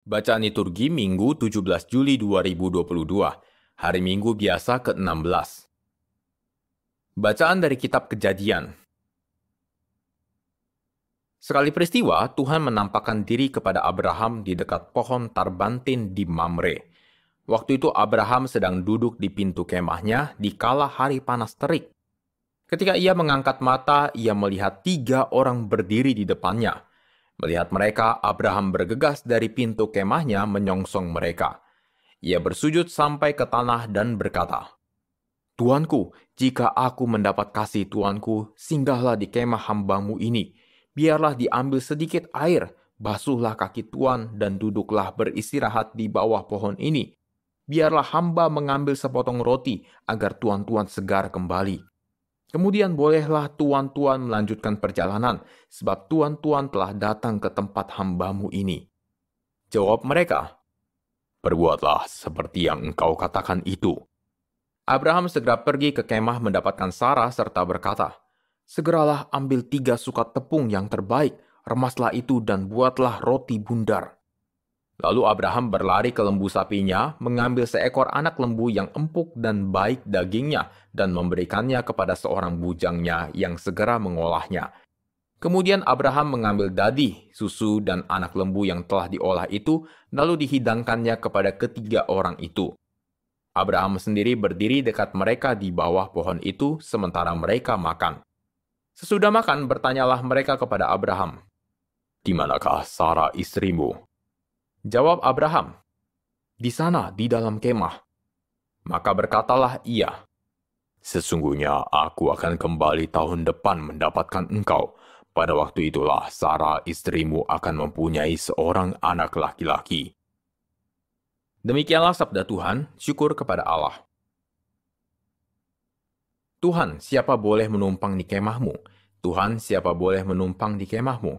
Bacaan liturgi Minggu 17 Juli 2022, hari Minggu biasa ke-16. Bacaan dari Kitab Kejadian. Sekali peristiwa, Tuhan menampakkan diri kepada Abraham di dekat pohon tarbantin di Mamre. Waktu itu Abraham sedang duduk di pintu kemahnya di kala hari panas terik. Ketika ia mengangkat mata, ia melihat 3 orang berdiri di depannya. Melihat mereka, Abraham bergegas dari pintu kemahnya menyongsong mereka. Ia bersujud sampai ke tanah dan berkata, "Tuanku, jika aku mendapat kasih Tuanku, singgahlah di kemah hamba-Mu ini. Biarlah diambil sedikit air, basuhlah kaki Tuan dan duduklah beristirahat di bawah pohon ini. Biarlah hamba mengambil sepotong roti agar tuan-tuan segar kembali. Kemudian bolehlah tuan-tuan melanjutkan perjalanan, sebab tuan-tuan telah datang ke tempat hamba-Mu ini." Jawab mereka, "Perbuatlah seperti yang engkau katakan itu." Abraham segera pergi ke kemah mendapatkan Sarah serta berkata, "Segeralah ambil 3 sukat tepung yang terbaik, remaslah itu dan buatlah roti bundar." Lalu Abraham berlari ke lembu sapinya, mengambil seekor anak lembu yang empuk dan baik dagingnya, dan memberikannya kepada seorang bujangnya yang segera mengolahnya. Kemudian Abraham mengambil dadi, susu, dan anak lembu yang telah diolah itu, lalu dihidangkannya kepada ketiga orang itu. Abraham sendiri berdiri dekat mereka di bawah pohon itu, sementara mereka makan. Sesudah makan, bertanyalah mereka kepada Abraham, "Di manakah Sarah istrimu?" Jawab Abraham, "Di sana, di dalam kemah." Maka berkatalah ia, "Sesungguhnya aku akan kembali tahun depan mendapatkan engkau. Pada waktu itulah Sarah istrimu akan mempunyai seorang anak laki-laki." Demikianlah sabda Tuhan, syukur kepada Allah. Tuhan, siapa boleh menumpang di kemahmu? Tuhan, siapa boleh menumpang di kemahmu?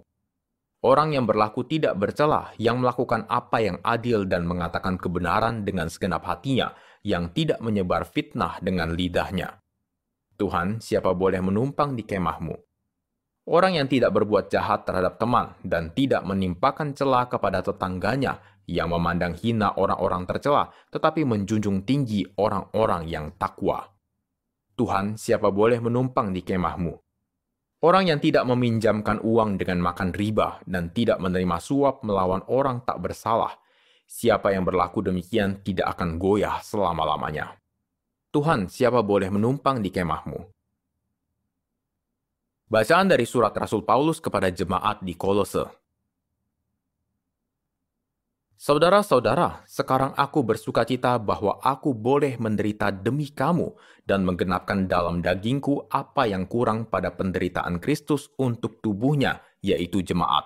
Orang yang berlaku tidak bercela, yang melakukan apa yang adil dan mengatakan kebenaran dengan segenap hatinya, yang tidak menyebar fitnah dengan lidahnya. Tuhan, siapa boleh menumpang di kemahmu? Orang yang tidak berbuat jahat terhadap teman dan tidak menimpakan cela kepada tetangganya, yang memandang hina orang-orang tercela, tetapi menjunjung tinggi orang-orang yang takwa. Tuhan, siapa boleh menumpang di kemahmu? Orang yang tidak meminjamkan uang dengan makan riba dan tidak menerima suap melawan orang tak bersalah. Siapa yang berlaku demikian tidak akan goyah selama-lamanya. Tuhan, siapa boleh menumpang di kemahmu? Bacaan dari surat Rasul Paulus kepada jemaat di Kolose. Saudara-saudara, sekarang aku bersukacita bahwa aku boleh menderita demi kamu dan menggenapkan dalam dagingku apa yang kurang pada penderitaan Kristus untuk tubuhnya, yaitu jemaat.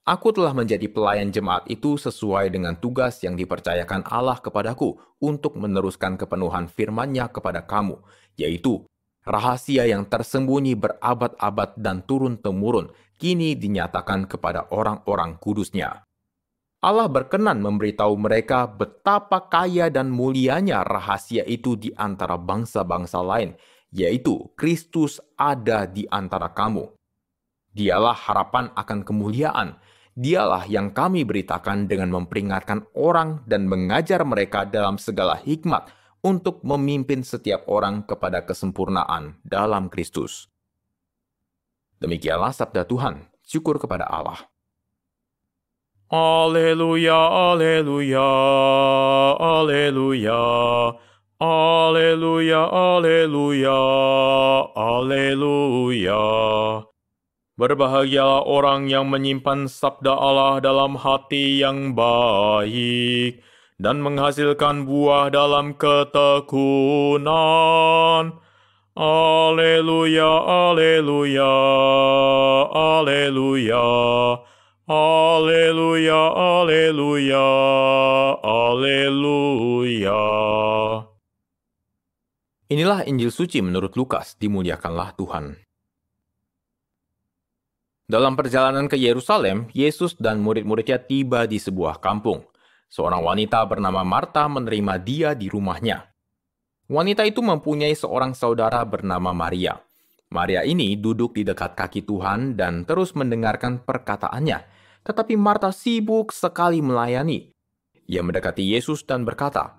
Aku telah menjadi pelayan jemaat itu sesuai dengan tugas yang dipercayakan Allah kepadaku untuk meneruskan kepenuhan firman-Nya kepada kamu, yaitu rahasia yang tersembunyi berabad-abad dan turun-temurun, kini dinyatakan kepada orang-orang kudus-Nya. Allah berkenan memberitahu mereka betapa kaya dan mulianya rahasia itu di antara bangsa-bangsa lain, yaitu Kristus ada di antara kamu. Dialah harapan akan kemuliaan. Dialah yang kami beritakan dengan memperingatkan orang dan mengajar mereka dalam segala hikmat untuk memimpin setiap orang kepada kesempurnaan dalam Kristus. Demikianlah sabda Tuhan. Syukur kepada Allah. Alleluia, alleluia, alleluia, alleluia, alleluia, alleluia. Berbahagialah orang yang menyimpan sabda Allah dalam hati yang baik dan menghasilkan buah dalam ketekunan. Alleluia, alleluia, alleluia. Alleluia, alleluia, alleluia. Inilah Injil suci menurut Lukas, dimuliakanlah Tuhan. Dalam perjalanan ke Yerusalem, Yesus dan murid-muridnya tiba di sebuah kampung. Seorang wanita bernama Marta menerima dia di rumahnya. Wanita itu mempunyai seorang saudara bernama Maria. Maria ini duduk di dekat kaki Tuhan dan terus mendengarkan perkataannya. tetapi Marta sibuk sekali melayani. Ia mendekati Yesus dan berkata,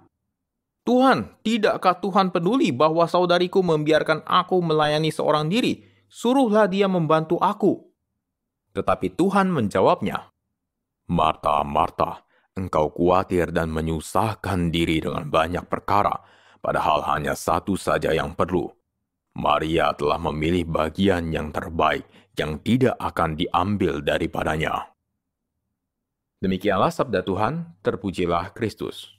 "Tuhan, tidakkah Tuhan peduli bahwa saudariku membiarkan aku melayani seorang diri? Suruhlah dia membantu aku." Tetapi Tuhan menjawabnya, "Marta, Marta, engkau khawatir dan menyusahkan diri dengan banyak perkara, padahal hanya satu saja yang perlu. Maria telah memilih bagian yang terbaik, yang tidak akan diambil daripadanya." Demikianlah sabda Tuhan, terpujilah Kristus.